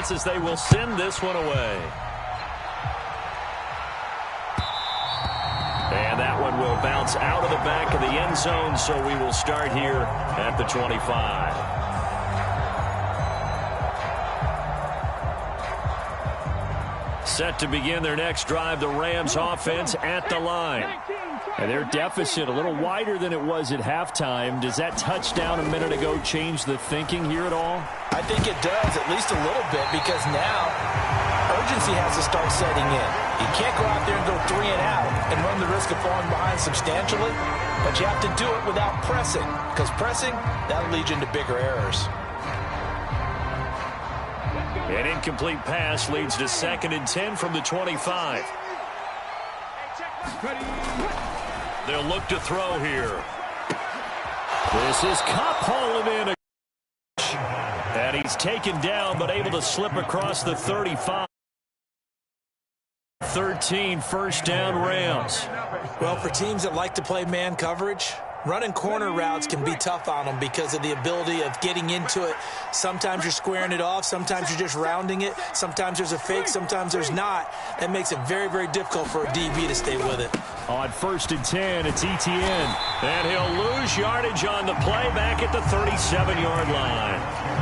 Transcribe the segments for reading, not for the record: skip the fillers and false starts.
chances they will send this one away. And that one will bounce out of the back of the end zone, so we will start here at the 25. Set to begin their next drive, the Rams offense at the line. And their deficit a little wider than it was at halftime. Does that touchdown a minute ago change the thinking here at all? I think it does, at least a little bit, because now urgency has to start setting in. You can't go out there and go 3 and out and run the risk of falling behind substantially, but you have to do it without pressing, because pressing, that'll lead you into bigger errors. An incomplete pass leads to 2nd and 10 from the 25. They'll look to throw here. This is Kupp hauling in. And he's taken down, but able to slip across the 35. 13, first down Rams. Well, for teams that like to play man coverage, running corner routes can be tough on them because of the ability of getting into it. Sometimes you're squaring it off. Sometimes you're just rounding it. Sometimes there's a fake. Sometimes there's not. That makes it very, very difficult for a DB to stay with it. On 1st and 10, it's Etienne. And he'll lose yardage on the play back at the 37-yard line.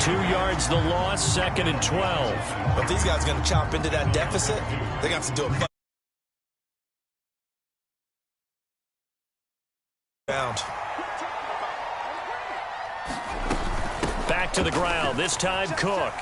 2 yards the loss, 2nd and 12. If these guys are going to chop into that deficit, they're going to have to do it. Back to the ground, this time Cook.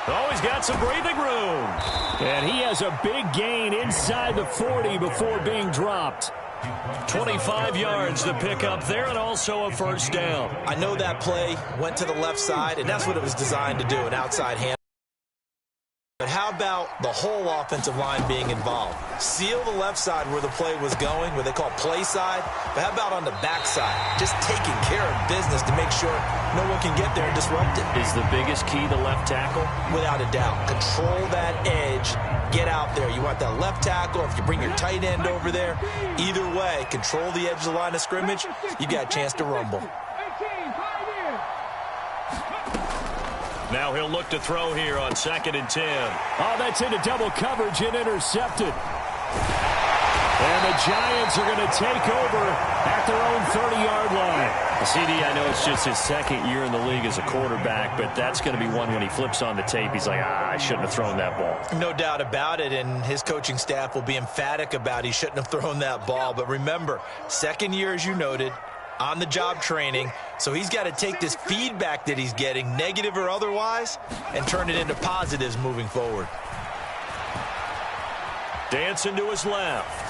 Oh, he's got some breathing room. And he has a big gain inside the 40 before being dropped. 25 yards to pick up there, and also a first down. I know that play went to the left side, and that's what it was designed to do, an outside hand. But how about the whole offensive line being involved? Seal the left side where the play was going, where they call play side. But how about on the back side? Just taking care of business to make sure no one can get there and disrupt it. Is the biggest key the left tackle? Without a doubt. Control that edge. Get out there. You want that left tackle. If you bring your tight end over there, either way, control the edge of the line of scrimmage, you got a chance to rumble. Now he'll look to throw here on 2nd and 10. Oh, that's into double coverage and intercepted. And the Giants are going to take over at their own 30-yard line. CD, I know it's just his 2nd year in the league as a quarterback, but that's going to be one when he flips on the tape. He's like, I shouldn't have thrown that ball. No doubt about it, and his coaching staff will be emphatic about he shouldn't have thrown that ball. But remember, 2nd year, as you noted, on-the-job training, so he's got to take this feedback that he's getting, negative or otherwise, and turn it into positives moving forward. Dancing to his left.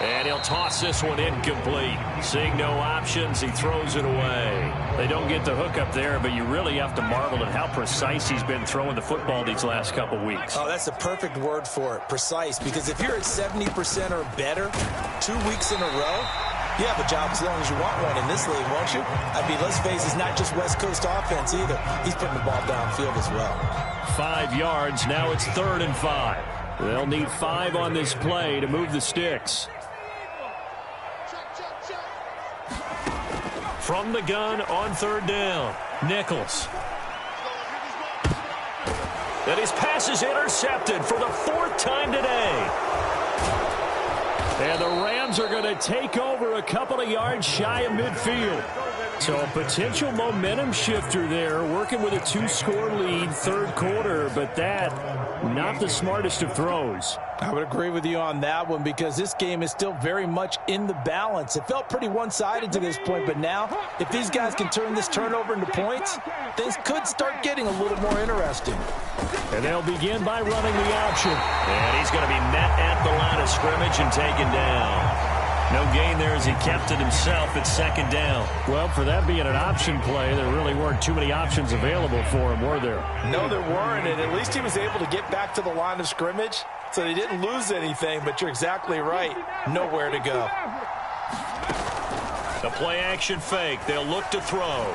And he'll toss this one incomplete. Seeing no options, he throws it away. They don't get the hook up there, but you really have to marvel at how precise he's been throwing the football these last couple weeks. Oh, that's a perfect word for it, precise, because if you're at 70% or better 2 weeks in a row, you have a job as long as you want one in this league, won't you? I mean, let's face it, it's not just West Coast offense either. He's putting the ball downfield as well. 5 yards. Now it's 3rd and 5. They'll need 5 on this play to move the sticks. From the gun on 3rd down, Nichols. And his pass is intercepted for the 4th time today. And the Rams are going to take over a couple of yards shy of midfield. So a potential momentum shifter there, working with a 2-score lead, 3rd quarter, but that, not the smartest of throws. I would agree with you on that one because this game is still very much in the balance. It felt pretty one-sided to this point, but now, if these guys can turn this turnover into points, things could start getting a little more interesting. And they'll begin by running the option. And he's going to be met at the line of scrimmage and taken down. No gain there as he kept it himself at 2nd down. Well, for that being an option play, there really weren't too many options available for him, were there? No, there weren't, and at least he was able to get back to the line of scrimmage, so they didn't lose anything, but you're exactly right. Nowhere to go. The play action fake. They'll look to throw.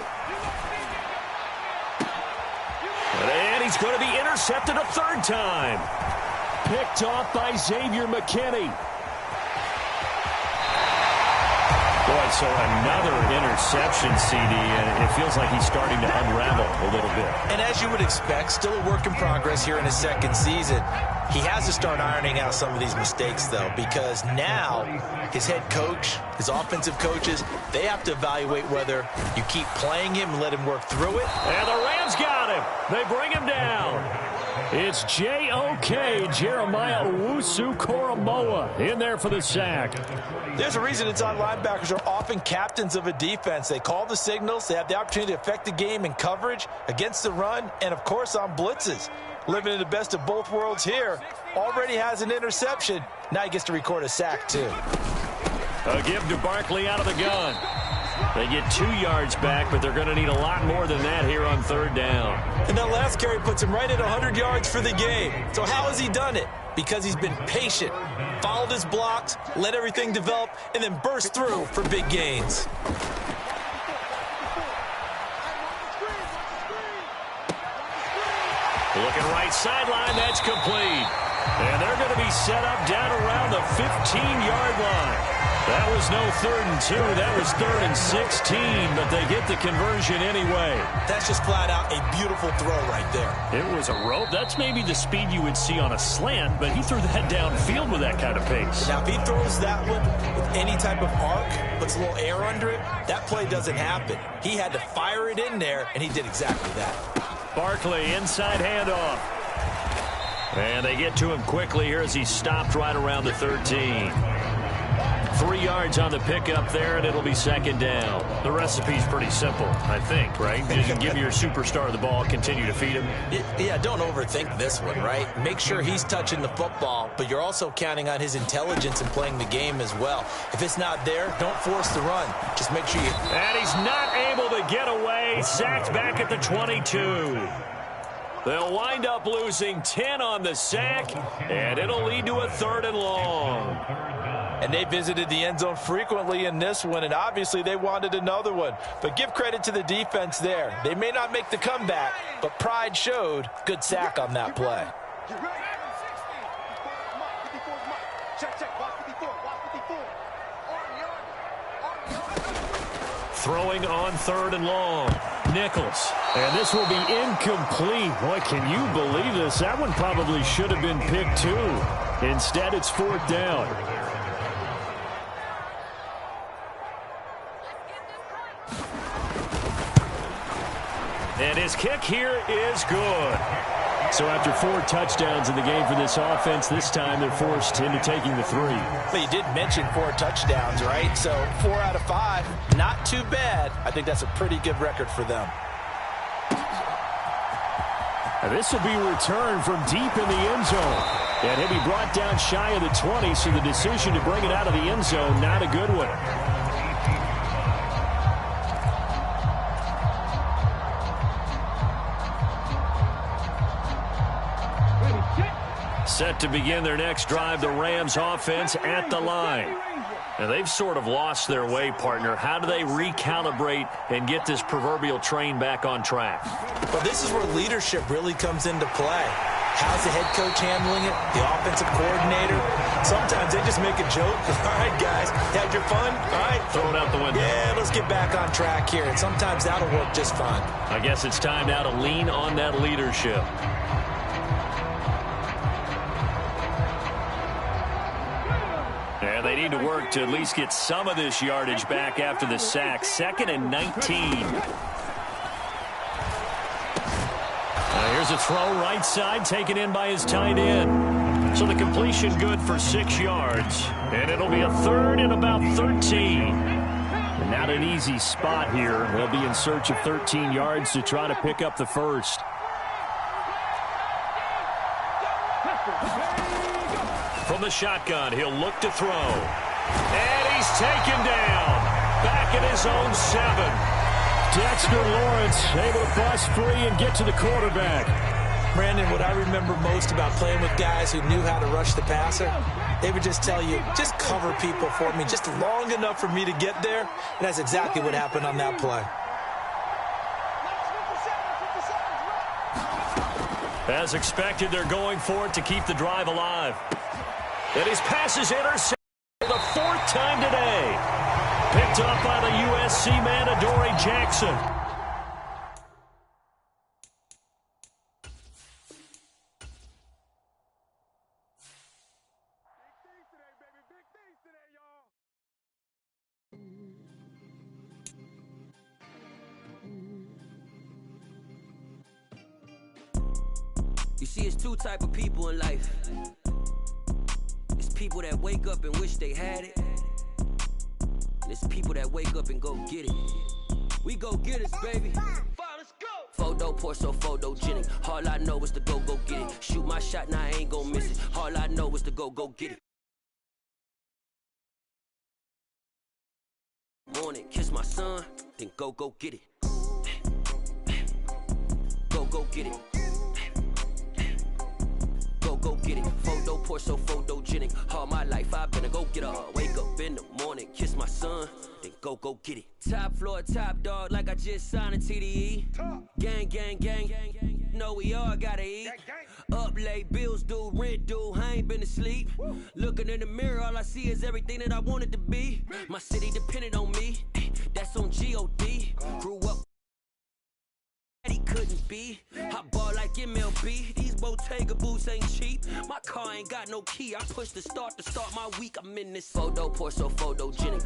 And he's going to be intercepted a 3rd time. Picked off by Xavier McKinney. Boy, So another interception, CD, and it feels like he's starting to unravel a little bit. And as you would expect, still a work in progress here in his second season. He has to start ironing out some of these mistakes, though, because now his head coach, his offensive coaches, they have to evaluate whether you keep playing him and let him work through it. And the Rams got him. They bring him down. It's J.O.K. Jeremiah Owusu-Koramoah in there for the sack. There's a reason inside linebackers are often captains of a defense. They call the signals. They have the opportunity to affect the game in coverage, against the run, and, of course, on blitzes. Living in the best of both worlds here. Already has an interception. Now he gets to record a sack, too. A give to Barkley out of the gun. They get 2 yards back, but they're going to need a lot more than that here on third down. And that last carry puts him right at 100 yards for the game. So how has he done it? Because he's been patient, followed his blocks, let everything develop, and then burst through for big gains. Looking right sideline, that's complete. And they're going to be set up down around the 15-yard line. That was no 3rd and 2. That was 3rd and 16, but they get the conversion anyway. That's just flat out a beautiful throw right there. It was a rope. That's maybe the speed you would see on a slant, but he threw that downfield with that kind of pace. Now, if he throws that one with any type of arc, puts a little air under it, that play doesn't happen. He had to fire it in there, and he did exactly that. Barkley, inside handoff. And they get to him quickly here as he stopped right around the 13. 3 yards on the pickup there, and it'll be second down. The recipe's pretty simple, I think, right? You just give your superstar the ball, continue to feed him. Yeah, don't overthink this one, right? Make sure he's touching the football, but you're also counting on his intelligence in playing the game as well. If it's not there, don't force the run. Just make sure you... And he's not able to get away. Sacked back at the 22. They'll wind up losing 10 on the sack, and it'll lead to a 3rd and long. And they visited the end zone frequently in this one, and obviously they wanted another one. But give credit to the defense there. They may not make the comeback, but pride showed. Good sack on that play. Throwing on 3rd and long. Nichols. And this will be incomplete. Boy, can you believe this? That one probably should have been picked too. Instead, it's 4th down. And his kick here is good. So after 4 touchdowns in the game for this offense, this time they're forced into taking the 3. Well, you did mention 4 touchdowns, right? So 4 out of 5, not too bad. I think that's a pretty good record for them. And this will be returned from deep in the end zone. And he'll be brought down shy of the 20, so the decision to bring it out of the end zone, not a good one. Set to begin their next drive, the Rams offense at the line. And they've sort of lost their way, partner. How do they recalibrate and get this proverbial train back on track? Well, this is where leadership really comes into play. How's the head coach handling it? The offensive coordinator? Sometimes they just make a joke. All right, guys, had your fun? All right. Throw it out the window. Yeah, let's get back on track here. And sometimes that'll work just fine. I guess it's time now to lean on that leadership. And they need to work to at least get some of this yardage back after the sack. 2nd and 19. Here's a throw right side, taken in by his tight end. So the completion good for 6 yards. And it'll be a 3rd and about 13. And not an easy spot here. They'll be in search of 13 yards to try to pick up the first. From the shotgun, he'll look to throw. And he's taken down. Back at his own 7. Dexter Lawrence able to bust free and get to the quarterback. Brandon, what I remember most about playing with guys who knew how to rush the passer, they would just tell you, just cover people for me, just long enough for me to get there. And that's exactly what happened on that play. As expected, they're going for it to keep the drive alive. And his pass is intercepted for the 4th time today. Picked picked up by the USC man, Adoree Jackson. You see, it's two type of people in life. It's people that wake up and wish they had it. And it's people that wake up and go get it. We go get it, baby. Let's go. Photo poor, so photogenic. All I know is to go get it. Shoot my shot, now I ain't gon' miss it. All I know is to go get it. Morning, kiss my son, then go get it. Go get it. Go get it. Photo poor, so photogenic. All my life I've been a go getter. Wake up in the morning, kiss my son, then go get it. Top floor, top dog, like I just signed a TDE. Gang, gang, gang, gang, gang. No, we all gotta eat. Up late, bills due, rent due. I ain't been asleep. Looking in the mirror, all I see is everything that I wanted to be. My city depended on me. That's on G.O.D. Grew up. He couldn't be. I ball like MLB. These Bottega boots ain't cheap. My car ain't got no key. I push the start to start my week. I'm in this photo poor, so photogenic.